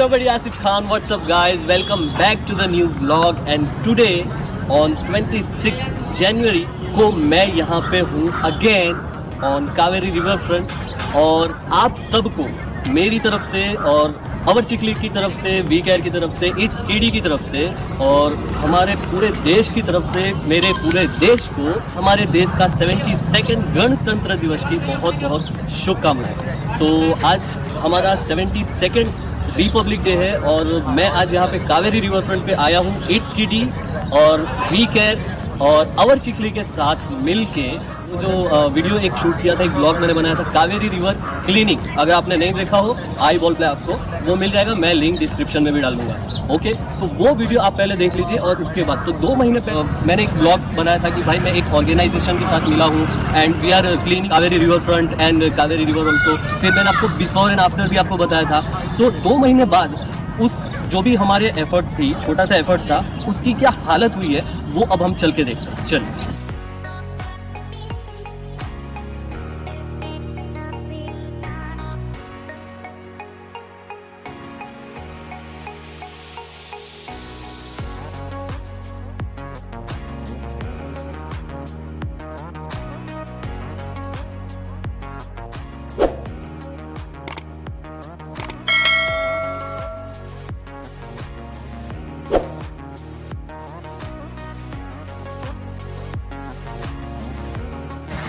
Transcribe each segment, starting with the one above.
your buddy Asif Khan. What's up guys? Welcome back to the new vlog and today on 26th January को मैं यहाँ पे हूँ again on Kaveri river front और आप सबको मेरी तरफ से और अवर चिकली की तरफ से, वी केयर की तरफ से, इट्स ईडी की तरफ से और हमारे पूरे देश की तरफ से मेरे पूरे देश को हमारे देश का 72nd गणतंत्र दिवस की बहुत बहुत शुभकामनाएं। सो आज हमारा 72nd रिपब्लिक डे है और मैं आज यहाँ पे कावेरी रिवर फ्रंट पे आया हूँ इट्स ईडी और वी केयर और अवर चिकली के साथ मिल के जो वीडियो एक शूट किया था, एक ब्लॉग मैंने बनाया था कावेरी रिवर क्लीनिंग। अगर आपने नहीं देखा हो आई बॉल पे आपको वो मिल जाएगा, मैं लिंक डिस्क्रिप्शन में भी डाल दूंगा। ओके, सो वो वीडियो आप पहले देख लीजिए और इसके बाद तो 2 महीने पहले मैंने एक ब्लॉग बनाया था कि भाई मैं एक ऑर्गेनाइजेशन के साथ मिला हूँ and we are cleaning Kaveri river front and Kaveri river also. फिर मैंने आपको बिफोर एंड आफ्टर भी आपको बताया था। सो 2 महीने बाद उस जो भी हमारे एफर्ट थी, छोटा सा एफर्ट था, उसकी क्या हालत हुई है वो अब हम चल के देखते हैं। चलिए।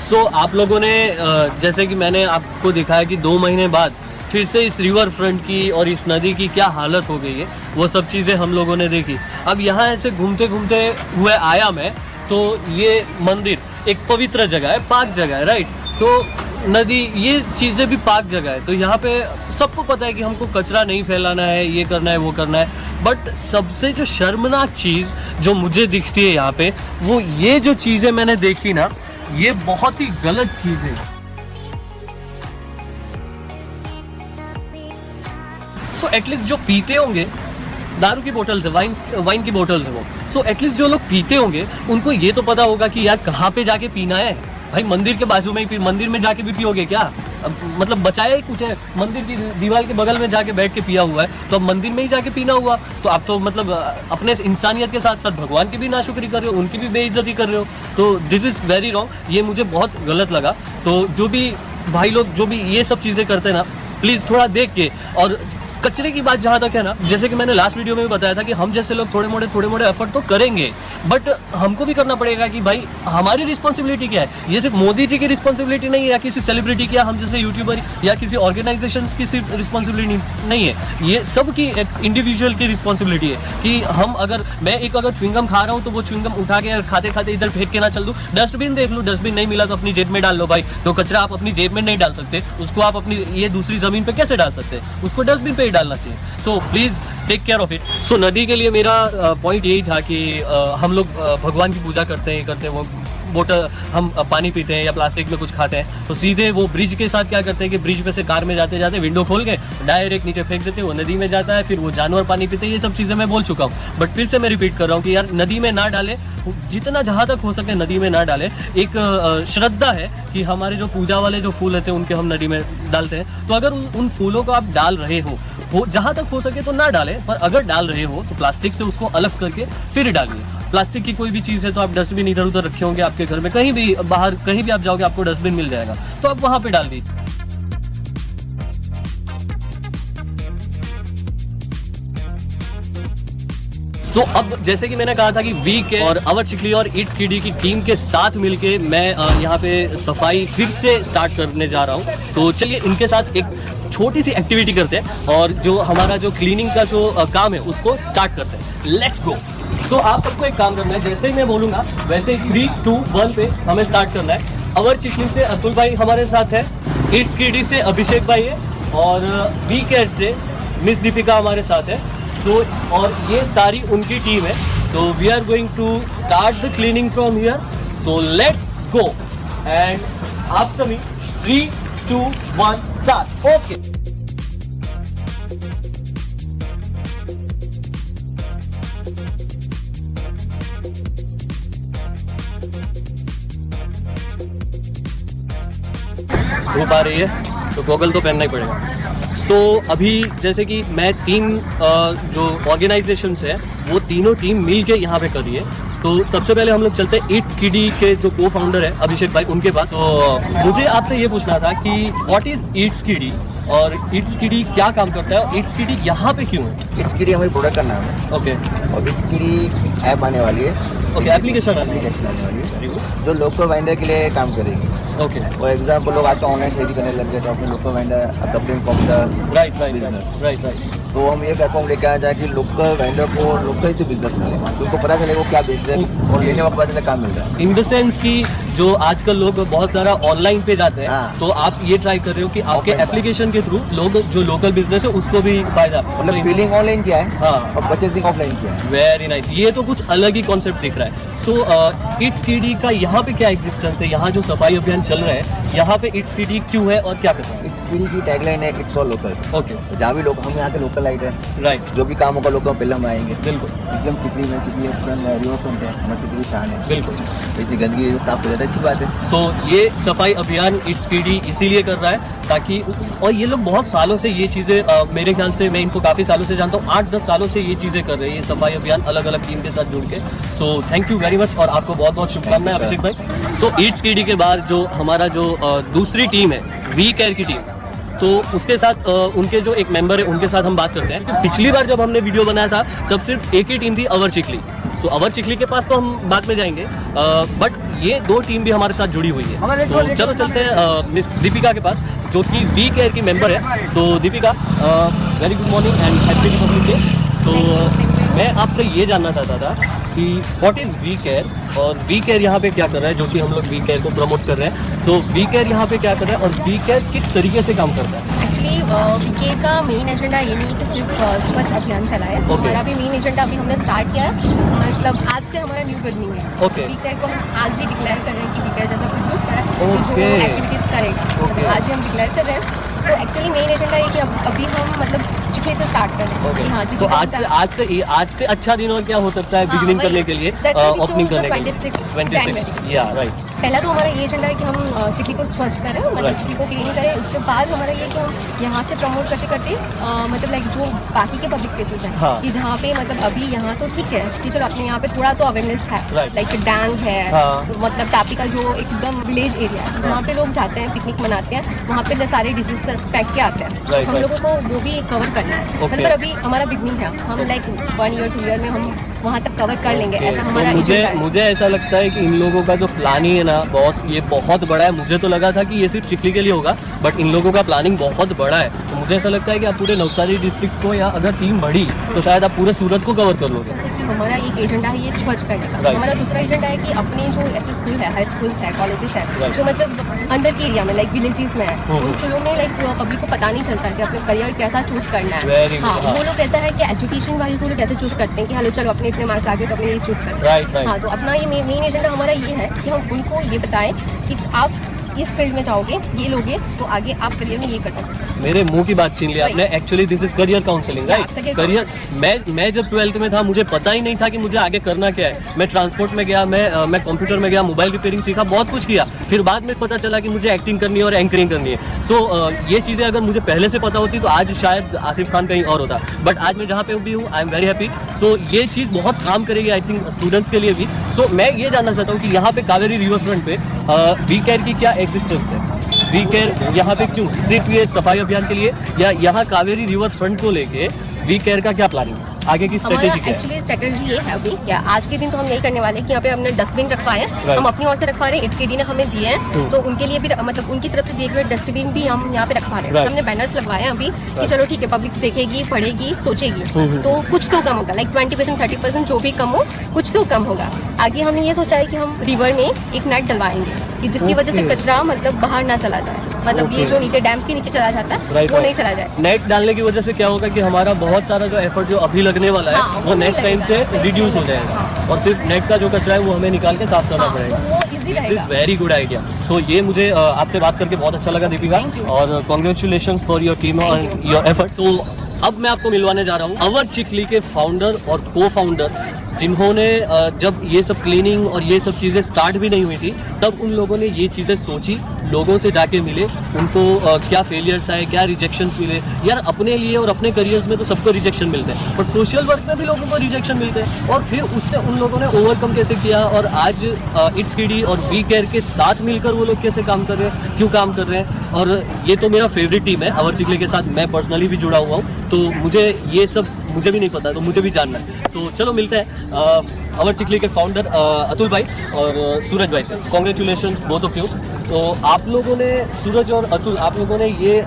तो आप लोगों ने जैसे कि मैंने आपको दिखाया कि 2 महीने बाद फिर से इस रिवर फ्रंट की और इस नदी की क्या हालत हो गई है, वो सब चीज़ें हम लोगों ने देखी। अब यहाँ ऐसे घूमते घूमते हुए आया मैं, तो ये मंदिर एक पवित्र जगह है, पाक जगह है, राइट। तो नदी, ये चीज़ें भी पाक जगह है, तो यहाँ पे सबको पता है कि हमको कचरा नहीं फैलाना है, ये करना है, वो करना है। बट सबसे जो शर्मनाक चीज़ जो मुझे दिखती है यहाँ पे, वो ये जो चीज़ें मैंने देखी ना, ये बहुत ही गलत चीज है। सो एटलीस्ट जो पीते होंगे, दारू की बोतल से, वाइन की बोतल से वो, सो एटलीस्ट जो लोग पीते होंगे उनको ये तो पता होगा कि यार कहाँ पे जाके पीना है। भाई मंदिर के बाजू में ही मंदिर में जाके भी पियोगे क्या? मतलब बचाया ही कुछ है, मंदिर की दीवार के बगल में जाके बैठ के पिया हुआ है, तो अब मंदिर में ही जाके पीना हुआ, तो आप तो मतलब अपने इंसानियत के साथ साथ भगवान की भी नाशुक्री कर रहे हो, उनकी भी बेइज्जती कर रहे हो। तो दिस इज़ वेरी रॉन्ग, ये मुझे बहुत गलत लगा। तो जो भी भाई लोग जो भी ये सब चीज़ें करते हैं ना, प्लीज़ थोड़ा देख के। और कचरे की बात जहाँ तक है ना, जैसे कि मैंने लास्ट वीडियो में भी बताया था कि हम जैसे लोग थोड़े मोड़े एफर्ट तो करेंगे, बट हमको भी करना पड़ेगा कि भाई हमारी रिस्पॉन्सिबिलिटी क्या है। ये सिर्फ मोदी जी की रिस्पॉन्सिबिलिटी नहीं है या किसी सेलिब्रिटी की या हम जैसे यूट्यूबर या किसी ऑर्गेनाइजेशन की सिर्फ रिस्पॉन्सिबिलिटी नहीं है, ये सब की एक इंडिविजुअल की रिस्पॉन्सिबिलिटी है कि हम अगर मैं अगर च्युइंगम खा रहा हूँ तो वो च्युइंगम उठा के खाते खाते इधर फेंक के ना चल दूँ। डस्टबिन देख लूँ, डस्टबिन नहीं मिला तो अपनी जेब में डाल लो। भाई तो कचरा आप अपनी जेब में नहीं डाल सकते, उसको आप अपनी ये दूसरी जमीन पे कैसे डाल सकते हैं? उसको डस्टबिन पे ही डालना चाहिए। So please take care of it. So नदी के लिए मेरा पॉइंट यही था कि हम लोग भगवान की पूजा करते हैं वो बोतल हम पानी पीते हैं या प्लास्टिक में कुछ खाते हैं, तो सीधे वो ब्रिज के साथ क्या करते हैं कि ब्रिज पे से कार में जाते जाते विंडो खोल के डायरेक्ट नीचे फेंक देते हैं, वो नदी में जाता है, फिर वो जानवर पानी पीते हैं। ये सब चीज़ें मैं बोल चुका हूँ, बट फिर से मैं रिपीट कर रहा हूँ कि यार नदी में ना डालें, जितना जहाँ तक हो सके नदी में ना डालें। एक श्रद्धा है कि हमारे जो पूजा वाले जो फूल रहते हैं उनके हम नदी में डालते हैं, तो अगर उन फूलों को आप डाल रहे हो जहाँ तक हो सके तो ना डालें, पर अगर डाल रहे हो तो प्लास्टिक से उसको अलग करके फिर डालिए। प्लास्टिक की कोई भी चीज़ है तो आप डस्टबिन इधर उधर रखे होंगे आपके घर में, कहीं भी बाहर कहीं भी आप जाओगे आपको डस्टबिन मिल जाएगा, तो आप वहाँ पे डाल दीजिए। सो अब जैसे कि मैंने कहा था कि वी के और अवर चिकली और इट्स ईडी की टीम के साथ मिलके मैं यहाँ पे सफाई फिर से स्टार्ट करने जा रहा हूँ। तो चलिए इनके साथ एक छोटी सी एक्टिविटी करते हैं और जो हमारा जो क्लीनिंग का जो काम है उसको स्टार्ट करते हैं। Let's go. तो आप सबको एक काम करना है, जैसे ही मैं बोलूँगा वैसे 3, 2, 1 पे हमें स्टार्ट करना है। अवर चिकली से अतुल भाई हमारे साथ है, इट्स ईडी से अभिषेक भाई है और वी केयर से मिस दीपिका हमारे साथ है। तो और ये सारी उनकी टीम है। So we are going to start the cleaning from here. So let's go and after me 3, 2, 1 start. Okay. धूप आ रही है तो गॉगल तो पहनना ही पड़ेगा। तो अभी जैसे कि मैं 3 जो ऑर्गेनाइजेशंस है वो तीनों टीम मिल के यहाँ पे कर रही है। तो सबसे पहले हम लोग चलते हैं ईट्स किडी के जो को फाउंडर है अभिषेक भाई, उनके पास। तो मुझे आपसे ये पूछना था कि व्हाट इज ईट्स किडी और ईट्स किडी क्या काम करता है और ईट्स किडी यहाँ पे क्यों है? ईट्स किडी हमारी प्रोडक्ट का नाम है। ओके। और ईट्स किडी ऐप आने वाली है। ओके, एप्लीकेशन आने वाली है जो लोकल वेंडर के लिए काम करेगी। ओके। फॉर एग्जाम्पल लोग आजकल ऑनलाइन खरीदी करने लग गए तो अपने local vendor supplying from the right. तो हम ये प्लेटफॉर्म लेके आए जाए कि लोकल वेंडर को लोकल से बिजनेस मिले, तो उनको पता चले वो क्या बेच रहे हैं और लेने वक्त पता चले क्या मिल रहा है। इन द सेंस कि जो आजकल लोग बहुत सारा ऑनलाइन पे जाते हैं, हाँ। तो आप ये ट्राई कर रहे हो कि आपके Offline एप्लीकेशन के थ्रू लोग जो लोकल बिजनेस है उसको भी फायदा, मतलब फीलिंग ऑनलाइन किया है हाँ। और परचेसिंग ऑफलाइन किया है। Very nice. ये तो कुछ अलग ही कॉन्सेप्ट दिख रहा है। सो ईट्स किडी का यहाँ पे क्या एग्जिस्टेंस है? यहाँ जो सफाई अभियान चल रहा है यहाँ पे ईट्स किडी क्यों है और क्या कर रहा है? ईट्स किडी की टैगलाइन है इट्स फॉर लोकल। ओके, जहाँ भी लोग हम यहाँ के लोकल लाइट है, राइट, जो भी काम होगा लोगों पहले हम आएंगे। बिल्कुल इसलिए हम चिकली में चिकली रिवर फ्रंट है, हमारी चिकली शान है। बिल्कुल। इतनी गंदगी साफ हो जाता है, अच्छी बात है। सो ये सफाई अभियान ईट्स किडी इसीलिए कर रहा है ताकि, और ये लोग बहुत सालों से ये चीज़ें मेरे ख्याल से मैं इनको काफ़ी सालों से जानता हूँ, 8-10 सालों से ये चीज़ें कर रहे हैं, ये सफाई अभियान अलग अलग टीम के साथ जुड़ के। So thank you very much और आपको बहुत बहुत शुभकामनाएं अभिषेक भाई। सो ईट्स किडी के बाद जो हमारा जो दूसरी टीम है वी केयर की टीम, तो उसके साथ उनके जो एक मेंबर है उनके साथ हम बात करते हैं। पिछली बार जब हमने वीडियो बनाया था तब सिर्फ एक ही टीम थी, अवर चिखली। सो अवर चिखली के पास तो हम बाद में जाएंगे, बट ये 2 टीम भी हमारे साथ जुड़ी हुई है। तो चलो चलते हैं मिस दीपिका के पास जो कि वी केयर की मेंबर है। So Deepika, very good morning and happy Republic Day. तो मैं आपसे ये जानना चाहता था कि व्हाट इज़ वी केयर और वी केयर यहाँ पे क्या कर रहा है, जो कि हम लोग वी केयर को प्रमोट कर रहे हैं। सो वी केयर यहाँ पे क्या कर रहा है और वी केयर किस तरीके से काम करता है? एक्चुअली वी केयर का मेन एजेंडा ये नहीं कि सिर्फ स्वच्छ अभियान चलाए। Okay. हमारा भी मेन एजेंडा अभी हमने स्टार्ट किया है, मतलब आज से हमारा न्यू बिगनिंग है। Okay. वी केयर को हम आज ही डिक्लेयर कर रहे हैं कि वी केयर जैसा कोई ग्रुप है कि जो Okay. एक्टिविटीज़ करेगा, Okay. मतलब आज ही हम डिक्लेयर कर रहे हैं। तो एक्चुअली मेन एजेंडा ये कि अभी हम मतलब चिखली से स्टार्ट कर रहे हैं कि हाँ तो आज से अच्छा दिन और क्या हो सकता है बिगिनिंग करने के लिए, ओपनिंग करने के लिए? 26 या राइट। पहला तो हमारा ये एजेंडा है कि हम चिखली को स्वच्छ करें, मतलब चिखली को क्लीन करें। उसके बाद हमारा ये कि हम यहाँ से प्रमोट करते करते मतलब लाइक जो बाकी के पब्लिक प्लेसेस हैं हाँ। कि जहाँ पे मतलब अभी यहाँ तो ठीक है कि चलो अपने यहाँ पे थोड़ा तो अवेयरनेस है, लाइक डैंग है, हाँ। मतलब टापी का जो एकदम विलेज एरिया है जहाँ पे लोग जाते हैं पिकनिक मनाते हैं, वहाँ पे सारे डिजीज फेंक के आते हैं। हम लोगों को वो भी कवर करना है। मतलब अभी हमारा बिगनिंग है, हम लाइक 1 ईयर 2 ईयर में हम वहाँ तक कवर कर लेंगे, ऐसा हमारा एजेंडा है। मुझे ऐसा लगता है कि इन लोगों का जो प्लानिंग है ना बॉस, ये बहुत बड़ा है। मुझे तो लगा था कि ये सिर्फ चिखली के लिए होगा, बट इन लोगों का प्लानिंग बहुत बड़ा है। तो मुझे ऐसा लगता है कि आप पूरे नवसारी डिस्ट्रिक्ट को, या अगर टीम बढ़ी तो शायद आप पूरे सूरत को कवर कर लोगे। जैसे कि हमारा एक एजेंडा है ये स्वच्छ करने का। हमारा दूसरा एजेंडा है कि अपने जो ऐसे स्कूल है, हाई स्कूल्स है, कॉलेजेस है, जो मतलब अंदर के एरिया में लाइक विलेजेस में है, उन स्कूलों में लाइक पब्लिक को पता नहीं चलता कि अपने करियर कैसा चूज करना है। हाँ, वो लोग ऐसा है कि एजुकेशन वाइज वो लोग कैसे चूज करते हैं कि हेलो चलो अपने इतने मार्क्स आगे तो अपने ये चूज करना है। हाँ, तो अपना ये मेन एजेंडा हमारा ये है कि हम उनको ये बताएं कि आप इस फील्ड में जाओगे, ये लोगे तो आगे आप करियर में ये कर सकते हैं। मेरे मुंह की बात छीन लिया आपने। Actually this is career counselling, right? Career, मैं जब 12th में था मुझे पता ही नहीं था कि मुझे आगे करना क्या है। मैं ट्रांसपोर्ट में गया, मैं कंप्यूटर में गया, मोबाइल रिपेयरिंग सीखा, बहुत कुछ किया। फिर बाद में पता चला कि मुझे एक्टिंग करनी है और एंकरिंग करनी है। सो ये चीज़ें अगर मुझे पहले से पता होती तो आज शायद आसिफ खान कहीं और होता, बट आज मैं जहाँ पे भी हूँ आई एम वेरी हैप्पी। सो ये चीज़ बहुत काम करेगी आई थिंक स्टूडेंट्स के लिए भी। सो मैं ये जानना चाहता हूँ कि यहाँ पे कावेरी रिवर फ्रंट पे वी केयर की क्या एग्जिस्टेंस है? वी केयर यहाँ पे क्यों? सिर्फ ये सफाई अभियान के लिए, या यहाँ कावेरी रिवर फ्रंट को लेके वी केयर का क्या प्लानिंग है? आगे की स्ट्रेटेजी क्या है? एक्चुअली स्ट्रेटेजी ये है अभी क्या आज के दिन तो हम यही करने वाले हैं कि यहाँ पे हमने डस्टबिन रखवाए हैं, हम अपनी ओर से रखवा रहे हैं, HKD ने हमें दिए हैं, तो उनके लिए भी मतलब उनकी तरफ से दिए हुए डस्टबिन भी हम यहाँ पे रखवा रहे हैं। हमने बैनर्स लगवाए हैं अभी कि चलो ठीक है, पब्लिक देखेगी, पढ़ेगी, सोचेगी, तो कुछ तो कम होगा, लाइक 20% 30% जो भी कम हो, कुछ तो कम होगा। आगे हमने ये सोचा है कि हम रिवर में एक नेट डलवाएंगे कि जिसकी वजह से कचरा मतलब बाहर ना चला जाए, मतलब ये जो नीचे डैम्स के नीचे चला जाता है वो नहीं चला जाए। नेट डालने की वजह से क्या होगा कि हमारा बहुत सारा जो एफर्ट जो अभी लगने वाला है वो नेक्स्ट टाइम से रिड्यूस हो जाएगा, और सिर्फ नेट का जो कचरा है वो हमें निकाल के साफ करना पड़ेगा। This is very good idea. So ये मुझे आपसे बात करके बहुत अच्छा लगा दीपिका, और कॉन्ग्रेचुलेशंस फॉर योर टीम और योर एफर्ट। तो अब मैं आपको मिलवाने जा रहा हूँ अवर चिखली के फाउंडर और को फाउंडर जिन्होंने जब ये सब क्लीनिंग और ये सब चीज़ें स्टार्ट भी नहीं हुई थी तब उन लोगों ने ये चीज़ें सोची, लोगों से जाके मिले, उनको क्या फेलियर्स आए, क्या रिजेक्शंस मिले। यार अपने लिए और अपने करियर्स में तो सबको रिजेक्शन मिलते हैं, पर सोशल वर्क में भी लोगों को रिजेक्शन मिलते हैं, और फिर उससे उन लोगों ने ओवरकम कैसे किया, और आज इट्स किडी और वी केयर के साथ मिलकर वो लोग कैसे काम कर रहे हैं, क्यों काम कर रहे हैं। और ये तो मेरा फेवरेट टीम है, अवर चिखले के साथ मैं पर्सनली भी जुड़ा हुआ हूँ, तो मुझे ये सब मुझे भी नहीं पता, तो मुझे भी जानना है। सो चलो मिलते हैं अवर चिखले के फाउंडर अतुल भाई और सूरज भाई से। Congratulation both of you. तो आप लोगों ने, सूरज और अतुल, आप लोगों ने ये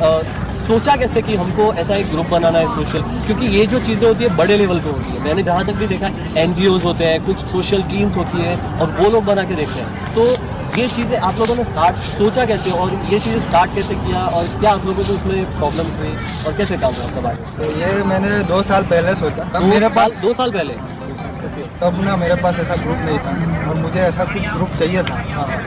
सोचा कैसे कि हमको ऐसा एक ग्रुप बनाना है सोशल, क्योंकि ये जो चीज़ें होती है बड़े लेवल पे होती है। मैंने जहाँ तक भी देखा है NGOs होते हैं, कुछ सोशल टीम्स होती है और वो लोग बना के देखते हैं। तो ये चीज़ें आप लोगों ने सोचा कैसे, और ये चीज़ें स्टार्ट कैसे किया, और क्या आप लोगों को उसमें प्रॉब्लम्स हुई और कैसे काम हुआ सब आगे? तो ये मैंने 2 साल पहले सोचा, तब 2 साल पहले। तब ना मेरे पास ऐसा ग्रुप नहीं था और मुझे ऐसा कुछ ग्रुप चाहिए था।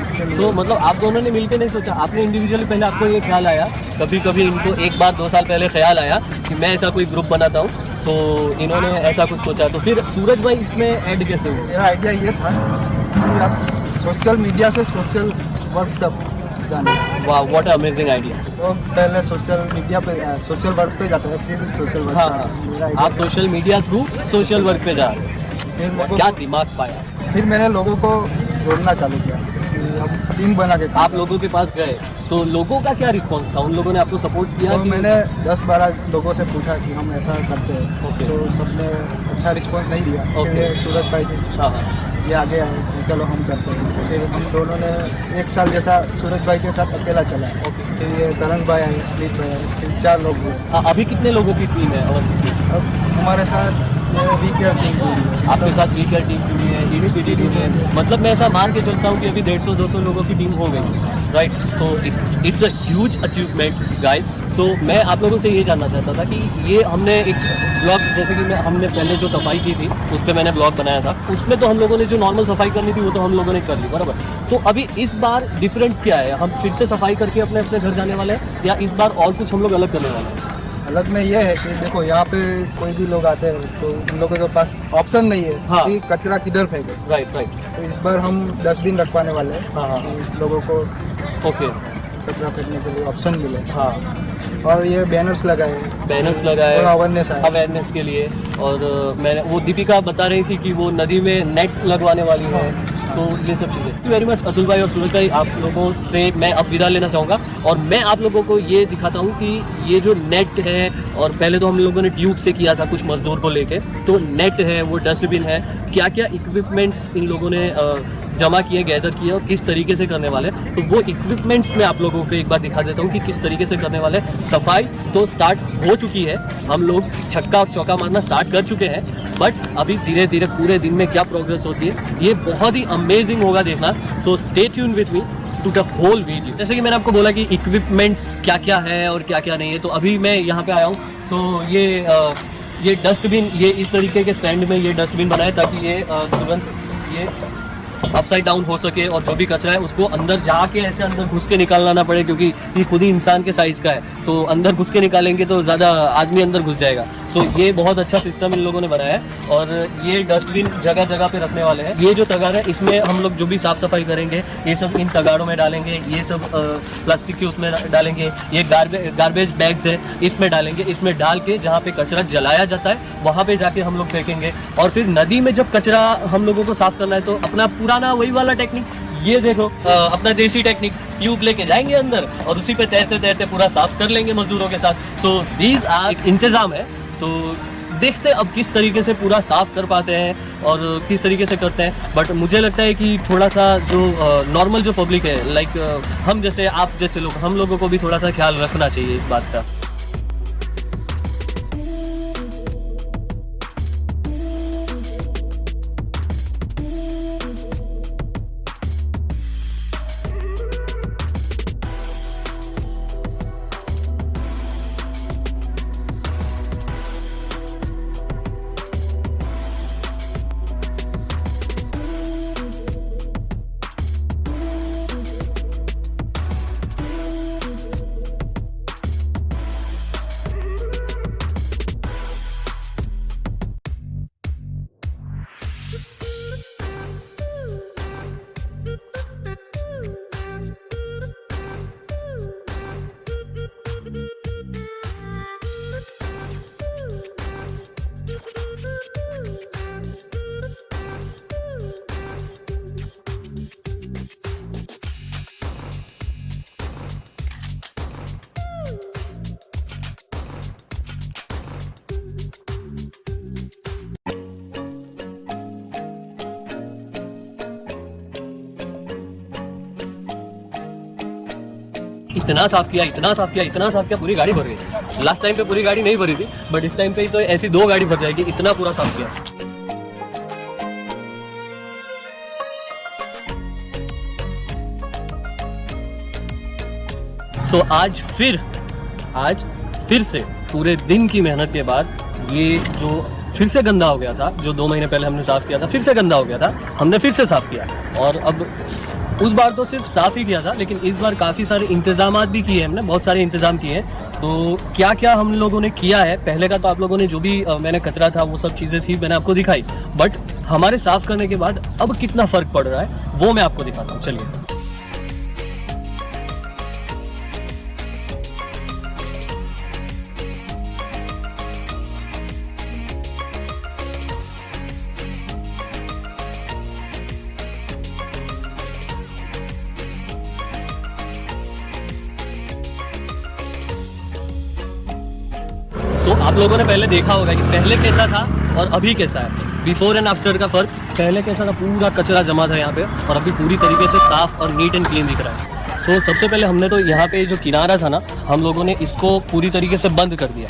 इसके लिए तो मतलब आप दोनों ने मिलकर नहीं सोचा, आपने इंडिविजुअली पहले आपको ये ख्याल आया, कभी इनको एक बार 2 साल पहले ख्याल आया कि मैं ऐसा कोई ग्रुप बनाता हूँ, सो इन्होंने ऐसा कुछ सोचा। तो फिर सूरज भाई इसमें ऐड कैसे हुए? मेरा आइडिया ये था कि आप सोशल मीडिया से सोशल वर्क तक जाना। वाह, व्हाट अमेजिंग आइडिया। तो पहले सोशल मीडिया पे, सोशल वर्क पे जाते हैं, फिर सोशल वर्क। हाँ, आप social media through social work पे जा रहे हैं। क्या दिमाग पाया। फिर मैंने लोगों को जोड़ना चालू किया, हम टीम बना के। आप लोगों के पास गए तो लोगों का क्या रिस्पॉन्स था? उन लोगों ने आपको सपोर्ट किया? तो मैंने 10-12 लोगों से पूछा कि हम ऐसा करते हैं। ओके। तो सबने अच्छा रिस्पॉन्स नहीं दिया। ओके। फिर सूरज भाई जी हाँ, ये आगे आए कि चलो हम करते हैं। फिर हम दोनों ने 1 साल जैसा सूरज भाई के साथ अकेला चला। फिर ये तरंग भाई आए, स्लीप भाई आए, फिर 4 लोग हुए। हाँ, अभी कितने लोगों की टीम है? अब हमारे साथ वी केयर टीम जुड़ी है। आपके साथ वी केयर टीम जुड़ी है, EDCD टीम है, मतलब मैं ऐसा मान के चलता हूँ कि अभी 150-200 लोगों की टीम हो गई, right? So it's a huge achievement guys. So मैं आप लोगों से ये जानना चाहता था कि ये हमने एक ब्लॉग, जैसे कि हमने पहले जो सफाई की थी उस पर मैंने ब्लॉग बनाया था, उसमें तो हम लोगों ने जो नॉर्मल सफाई करनी थी वो तो हम लोगों ने कर ली, बराबर। तो अभी इस बार डिफरेंट क्या है? हम फिर से सफाई करके अपने अपने घर जाने वाले हैं, या इस बार और कुछ हम लोग अलग करने वाले हैं? अलग में ये है कि देखो यहाँ पे कोई भी लोग आते हैं तो उन लोगों के पास ऑप्शन नहीं है। हाँ। कि कचरा किधर फेंके। राइट। तो इस बार हम डस्टबिन रखवाने वाले हैं। हाँ। कि लोगों को ओके। कचरा फेंकने के लिए ऑप्शन मिले। हाँ, और ये बैनर्स लगाए लगाए अवेयरनेस के लिए। और मैंने वो दीपिका बता रही थी कि वो नदी में नेट लगवाने वाली है। तो ये सब चीज़ें। Thank you very much Atul भाई और सूरज भाई, आप लोगों से मैं अब विदा लेना चाहूँगा, और मैं आप लोगों को ये दिखाता हूँ कि ये जो नेट है, और पहले तो हम लोगों ने ट्यूब से किया था कुछ मजदूर को लेके, तो नेट है, वो डस्टबिन है, क्या क्या इक्विपमेंट्स इन लोगों ने जमा किए, गैदर किए, और किस तरीके से करने वाले। तो वो इक्विपमेंट्स मैं आप लोगों को एक बार दिखा देता हूँ कि किस तरीके से करने वाले। सफाई तो स्टार्ट हो चुकी है, हम लोग छक्का और चौका मारना स्टार्ट कर चुके हैं, बट अभी धीरे धीरे पूरे दिन में क्या प्रोग्रेस होती है ये बहुत ही अमेजिंग होगा देखना। So stay tune with me to the whole video. जैसे कि मैंने आपको बोला कि इक्विपमेंट्स क्या क्या है और क्या क्या नहीं है, तो अभी मैं यहाँ पे आया हूँ। सो ये डस्टबिन, ये इस तरीके के स्टैंड में ये डस्टबिन बनाए ताकि ये तुरंत ये अपसाइड डाउन हो सके, और जो भी कचरा है उसको अंदर जाके ऐसे अंदर घुस के निकालना ना पड़े, क्योंकि ये खुद ही इंसान के साइज का है, तो अंदर घुस के निकालेंगे तो ज़्यादा आदमी अंदर घुस जाएगा। सो ये बहुत अच्छा सिस्टम इन लोगों ने बनाया है, और ये डस्टबिन जगह जगह पे रखने वाले हैं। ये जो तगाड़ है इसमें हम लोग जो भी साफ सफाई करेंगे ये सब इन तगाड़ों में डालेंगे, ये सब प्लास्टिक के उसमें डालेंगे, ये गार्बेज बैग्स है इसमें डालेंगे, इसमें डाल के जहाँ पे कचरा जलाया जाता है वहाँ पे जाके हम लोग फेंकेंगे। और फिर नदी में जब कचरा हम लोगों को साफ करना है तो अपना पुराना वही वाला टेक्निक, ये देखो अपना देसी टेक्निक, ट्यूब लेके जाएंगे अंदर और उसी पे तैरते तैरते पूरा साफ कर लेंगे मजदूरों के साथ। सो दीज आर एक इंतजाम है, तो देखते अब किस तरीके से पूरा साफ कर पाते हैं और किस तरीके से करते हैं। बट मुझे लगता है कि थोड़ा सा जो नॉर्मल जो पब्लिक है, लाइक हम जैसे, आप जैसे लोग, हम लोगों को भी थोड़ा सा ख्याल रखना चाहिए इस बात का। इतना साफ किया, इतना साफ किया, इतना साफ किया, पूरी गाड़ी भर गई। लास्ट टाइम पे पूरी गाड़ी नहीं भरी थी, बट इस टाइम पे तो ऐसी 2 गाड़ी भर जाएगी, इतना पूरा साफ किया। सो आज फिर से पूरे दिन की मेहनत के बाद ये जो फिर से गंदा हो गया था, जो 2 महीने पहले हमने साफ किया था, फिर से गंदा हो गया था, हमने फिर से साफ किया। और अब उस बार तो सिर्फ साफ ही किया था, लेकिन इस बार काफ़ी सारे इंतजामात भी किए हैं हमने, बहुत सारे इंतजाम किए हैं। तो क्या क्या हम लोगों ने किया है, पहले का तो आप लोगों ने जो भी मैंने कचरा था वो सब चीज़ें थी मैंने आपको दिखाई, बट हमारे साफ करने के बाद अब कितना फ़र्क पड़ रहा है वो मैं आपको दिखाता हूँ। चलिए। तो आप लोगों ने पहले देखा होगा कि पहले कैसा था और अभी कैसा है, बिफोर एंड आफ्टर का फर्क। पहले कैसा था, पूरा कचरा जमा था यहाँ पे, और अभी पूरी तरीके से साफ और नीट एंड क्लीन दिख रहा है। सो सबसे पहले हमने तो यहाँ पे जो किनारा था ना, हम लोगों ने इसको पूरी तरीके से बंद कर दिया,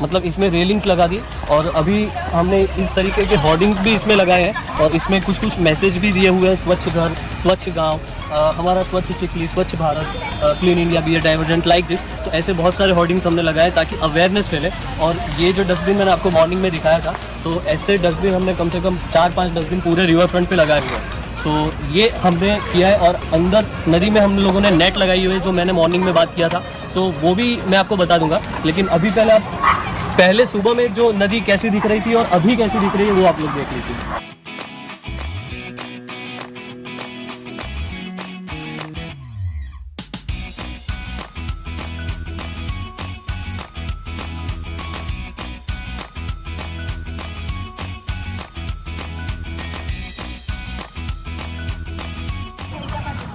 मतलब इसमें रेलिंग्स लगा दी, और अभी हमने इस तरीके के होर्डिंग्स भी इसमें लगाए हैं, और इसमें कुछ मैसेज भी दिए हुए हैं, स्वच्छ घर, स्वच्छ गांव, हमारा Swachh Chikhli, Swachh Bharat, clean India be a divergent, like this. तो ऐसे बहुत सारे होर्डिंग्स हमने लगाए ताकि अवेयरनेस फैले। और ये जो डस्टबिन मैंने आपको मॉर्निंग में दिखाया था, तो ऐसे डस्टबिन हमने कम से कम 4-5 डस्टबिन पूरे रिवर फ्रंट पे लगा दिए हैं। सो ये हमने किया है, और अंदर नदी में हम लोगों ने नेट लगाई हुई है, जो मैंने मॉर्निंग में बात किया था। सो वो भी मैं आपको बता दूंगा, लेकिन अभी पहले सुबह में जो नदी कैसी दिख रही थी और अभी कैसी दिख रही है वो आप लोग देख लीजिए।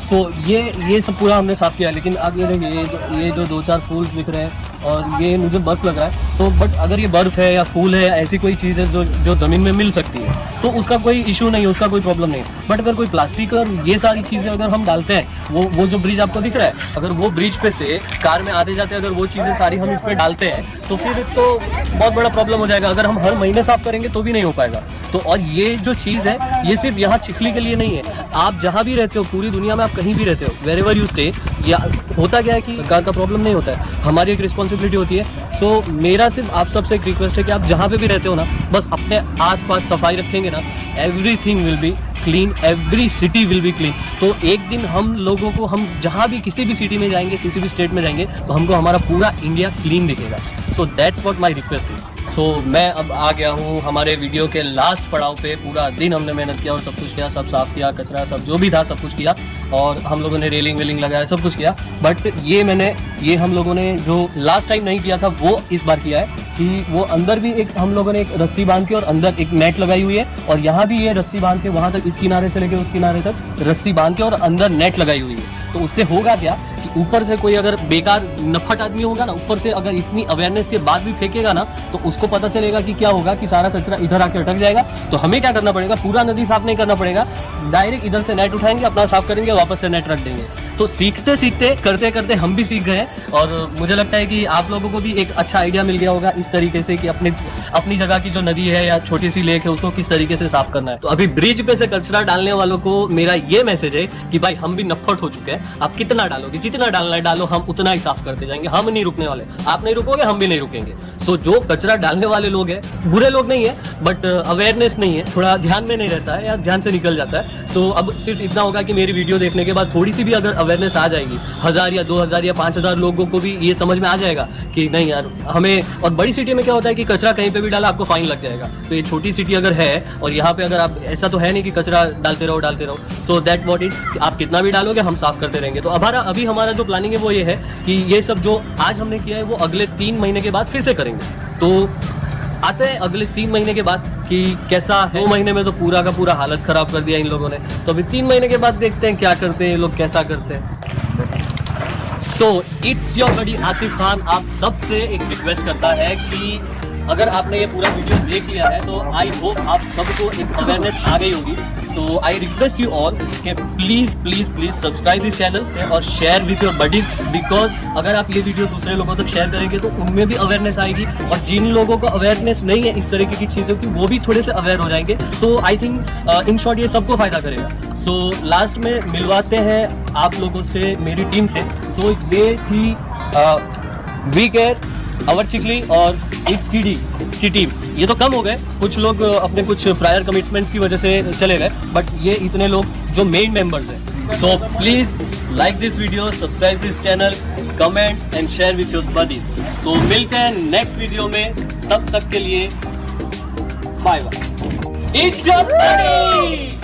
सो ये सब पूरा हमने साफ किया, लेकिन अब ये देखिए ये जो 2-4 फूल्स दिख रहे हैं, और ये मुझे बर्फ लग रहा है। तो बट अगर ये बर्फ है या फूल है या ऐसी कोई चीज़ है जो ज़मीन में मिल सकती है, तो उसका कोई इशू नहीं है, उसका कोई प्रॉब्लम नहीं है। बट अगर कोई प्लास्टिक और ये सारी चीज़ें अगर हम डालते हैं, वो जो ब्रिज आपको दिख रहा है, अगर वो ब्रिज पे से कार में आते जाते अगर वो चीज़ें सारी हम इस पर डालते हैं, तो फिर तो बहुत बड़ा प्रॉब्लम हो जाएगा। अगर हम हर महीने साफ करेंगे तो भी नहीं हो पाएगा। तो और ये जो चीज़ है, ये सिर्फ यहाँ चिखली के लिए नहीं है, आप जहाँ भी रहते हो, पूरी दुनिया में आप कहीं भी रहते हो, वेर एवर यू स्टे, या होता क्या है कि सरकार का प्रॉब्लम नहीं होता है, हमारी एक रिस्पॉन्सिबिलिटी होती है। सो मेरा सिर्फ आप सबसे एक रिक्वेस्ट है कि आप जहाँ पे भी रहते हो ना, बस अपने आसपास सफाई रखेंगे ना, everything will be clean, every city will be clean. तो एक दिन हम लोगों को, हम जहाँ भी किसी भी सिटी में जाएंगे, किसी भी स्टेट में जाएंगे, तो हमको हमारा पूरा इंडिया क्लीन दिखेगा। So that's what my request is. So मैं अब आ गया हूँ हमारे वीडियो के लास्ट पड़ाव पे। पूरा दिन हमने मेहनत किया और सब कुछ किया, सब साफ किया, कचरा सब जो भी था सब कुछ किया, और हम लोगों ने रेलिंग वेलिंग लगाया, सब कुछ किया। बट ये हम लोगों ने जो लास्ट टाइम नहीं किया था वो इस बार किया है, कि वो अंदर भी एक हम लोगों ने एक रस्सी बांध के और अंदर एक नेट लगाई हुई है, और यहाँ भी ये रस्सी बांध के वहाँ तक, इस किनारे से लेकर उस किनारे तक रस्सी बांध के और अंदर नेट लगाई हुई है। तो उससे होगा क्या कि ऊपर से कोई अगर बेकार नफट आदमी होगा ना, ऊपर से अगर इतनी अवेयरनेस के बाद भी फेंकेगा ना, तो उसको पता चलेगा कि क्या होगा, कि सारा कचरा इधर आके अटक जाएगा। तो हमें क्या करना पड़ेगा, पूरा नदी साफ नहीं करना पड़ेगा, डायरेक्ट इधर से नेट उठाएंगे, अपना साफ करेंगे, वापस से नेट रख देंगे। तो सीखते सीखते, करते करते हम भी सीख गए, और मुझे लगता है कि आप लोगों को भी एक अच्छा आइडिया मिल गया होगा इस तरीके से कि अपनी जगह की जो नदी है या छोटी सी लेक है उसको किस तरीके से साफ करना है। तो अभी ब्रिज पे से कचरा डालने वालों को मेरा ये मैसेज है कि भाई हम भी नफट हो चुके हैं, आप कितना डालोगे, जितना डालना है डालो, हम उतना ही साफ करते जाएंगे, हम नहीं रुकने वाले, आप नहीं रुकोगे हम भी नहीं रुकेंगे। सो जो कचरा डालने वाले लोग हैं, बुरे लोग नहीं है, बट अवेयरनेस नहीं है, थोड़ा ध्यान में नहीं रहता है या ध्यान से निकल जाता है। सो अब सिर्फ इतना होगा कि मेरी वीडियो देखने के बाद थोड़ी सी भी अगर अवेयरनेस आ जाएगी, 1000 या 2000 या 5000 लोगों को भी ये समझ में आ जाएगा कि नहीं यार हमें। और बड़ी सिटी में क्या होता है कि कचरा कहीं पे भी डाला आपको फाइन लग जाएगा। तो ये छोटी सिटी अगर है, और यहाँ पे अगर आप, ऐसा तो है नहीं कि कचरा डालते रहो, सो दैट व्हाट इज, आप कितना भी डालोगे हम साफ करते रहेंगे। तो अभी हमारा जो प्लानिंग है वो ये है कि ये सब जो आज हमने किया है वो अगले 3 महीने के बाद फिर से करेंगे। तो आते हैं अगले 3 महीने के बाद कि कैसा है। 2 महीने में तो पूरा का पूरा हालत खराब कर दिया इन लोगों ने, तो अभी 3 महीने के बाद देखते हैं क्या करते हैं ये लोग, कैसा करते हैं। सो इट्स योर बडी आसिफ खान आप सबसे एक रिक्वेस्ट करता है कि अगर आपने ये पूरा वीडियो देख लिया है तो आई होप आप सबको एक अवेयरनेस आ गई होगी। So I request you all कि please please please subscribe this channel और share with your buddies, because अगर आप ये वीडियो दूसरे लोगों तक शेयर करेंगे तो उनमें भी अवेयरनेस आएगी, और जिन लोगों को अवेयरनेस नहीं है इस तरीके की चीज़ों की वो भी थोड़े से अवेयर हो जाएंगे। तो आई थिंक इन शॉर्ट ये सबको फायदा करेगा। सो लास्ट में मिलवाते हैं आप लोगों से मेरी टीम से। सो ये थी वी केयर, अवर चिकली और इट्स किडी की टीम। ये तो कम हो गए, कुछ लोग अपने कुछ प्रायर कमिटमेंट्स की वजह से चले गए, बट ये इतने लोग जो मेन मेंबर्स हैं। So please like this video, subscribe this channel, comment and share with your buddies. तो मिलते हैं नेक्स्ट वीडियो में, तब तक के लिए bye bye. It's your buddy.